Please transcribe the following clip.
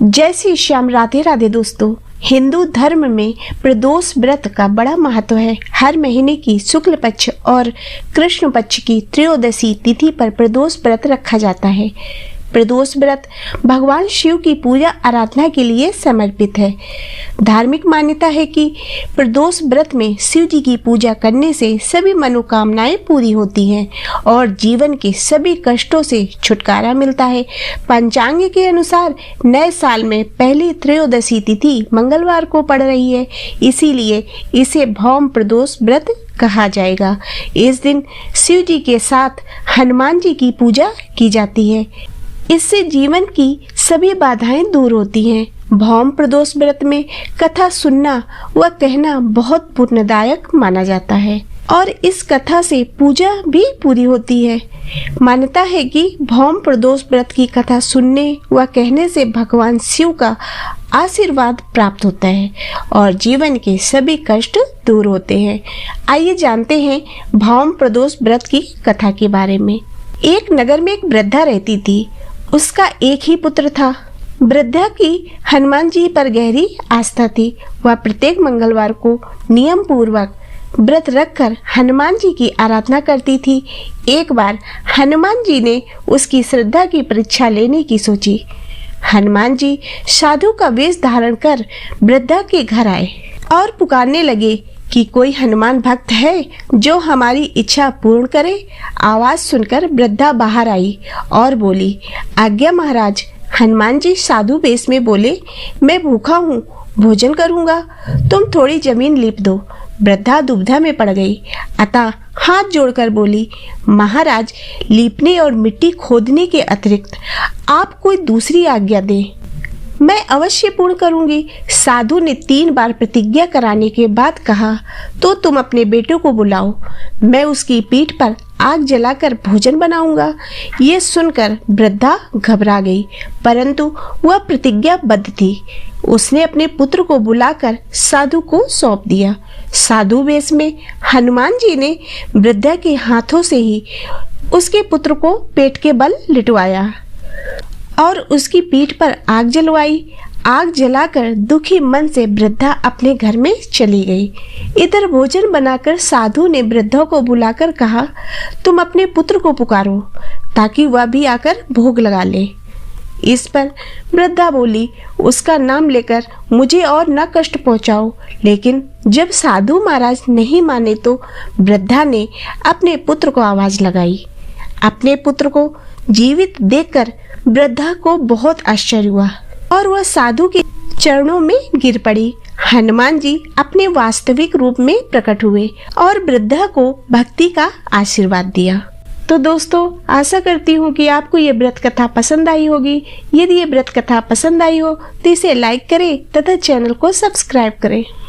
जय श्री श्याम, राधे राधे दोस्तों। हिंदू धर्म में प्रदोष व्रत का बड़ा महत्व है। हर महीने की शुक्ल पक्ष और कृष्ण पक्ष की त्रयोदशी तिथि पर प्रदोष व्रत रखा जाता है। प्रदोष व्रत भगवान शिव की पूजा आराधना के लिए समर्पित है। धार्मिक मान्यता है कि प्रदोष व्रत में शिव जी की पूजा करने से सभी मनोकामनाएं पूरी होती हैं और जीवन के सभी कष्टों से छुटकारा मिलता है। पंचांग के अनुसार नए साल में पहली त्रयोदशी तिथि मंगलवार को पड़ रही है, इसीलिए इसे भौम प्रदोष व्रत कहा जाएगा। इस दिन शिव जी के साथ हनुमान जी की पूजा की जाती है। इससे जीवन की सभी बाधाएं दूर होती हैं। भौम प्रदोष व्रत में कथा सुनना व कहना बहुत पुण्यदायक माना जाता है और इस कथा से पूजा भी पूरी होती है। मान्यता है कि भौम प्रदोष व्रत की कथा सुनने व कहने से भगवान शिव का आशीर्वाद प्राप्त होता है और जीवन के सभी कष्ट दूर होते हैं। आइए जानते हैं भौम प्रदोष व्रत की कथा के बारे में। एक नगर में एक वृद्धा रहती थी। उसका एक ही पुत्र था। वृद्धा की हनुमान जी पर गहरी आस्था थी। वह प्रत्येक मंगलवार को नियम पूर्वक व्रत रखकर हनुमान जी की आराधना करती थी। एक बार हनुमान जी ने उसकी श्रद्धा की परीक्षा लेने की सोची। हनुमान जी साधु का वेश धारण कर वृद्धा के घर आए और पुकारने लगे कि कोई हनुमान भक्त है जो हमारी इच्छा पूर्ण करे। आवाज सुनकर वृद्धा बाहर आई और बोली, आज्ञा महाराज। हनुमान जी साधु वेश में बोले, मैं भूखा हूँ, भोजन करूँगा, तुम थोड़ी जमीन लीप दो। वृद्धा दुविधा में पड़ गई, अतः हाथ जोड़कर बोली, महाराज, लीपने और मिट्टी खोदने के अतिरिक्त आप कोई दूसरी आज्ञा दें, मैं अवश्य पूर्ण करूंगी। साधु ने 3 बार प्रतिज्ञा कराने के बाद कहा, तो तुम अपने बेटे को बुलाओ, मैं उसकी पीठ पर आग जलाकर भोजन बनाऊंगा। ये सुनकर वृद्धा घबरा गई, परंतु वह प्रतिज्ञाबद्ध थी। उसने अपने पुत्र को बुलाकर साधु को सौंप दिया। साधु वेश में हनुमान जी ने वृद्धा के हाथों से ही उसके पुत्र को पेट के बल लिटवाया और उसकी पीठ पर आग जलवाई। आग जलाकर दुखी मन से वृद्धा अपने घर में चली गई। इधर भोजन बनाकर साधु ने वृद्धा को बुलाकर कहा, तुम अपने पुत्र को पुकारो ताकि वह भी आकर भोग लगा ले। इस पर वृद्धा बोली, उसका नाम लेकर मुझे और न कष्ट पहुंचाओ। लेकिन जब साधु महाराज नहीं माने तो वृद्धा ने अपने पुत्र को आवाज लगाई। अपने पुत्र को जीवित देखकर वृद्धा को बहुत आश्चर्य हुआ और वह साधु के चरणों में गिर पड़ी। हनुमान जी अपने वास्तविक रूप में प्रकट हुए और वृद्धा को भक्ति का आशीर्वाद दिया। तो दोस्तों, आशा करती हूँ कि आपको ये व्रत कथा पसंद आई होगी। यदि ये व्रत कथा पसंद आई हो तो इसे लाइक करें तथा चैनल को सब्सक्राइब करें।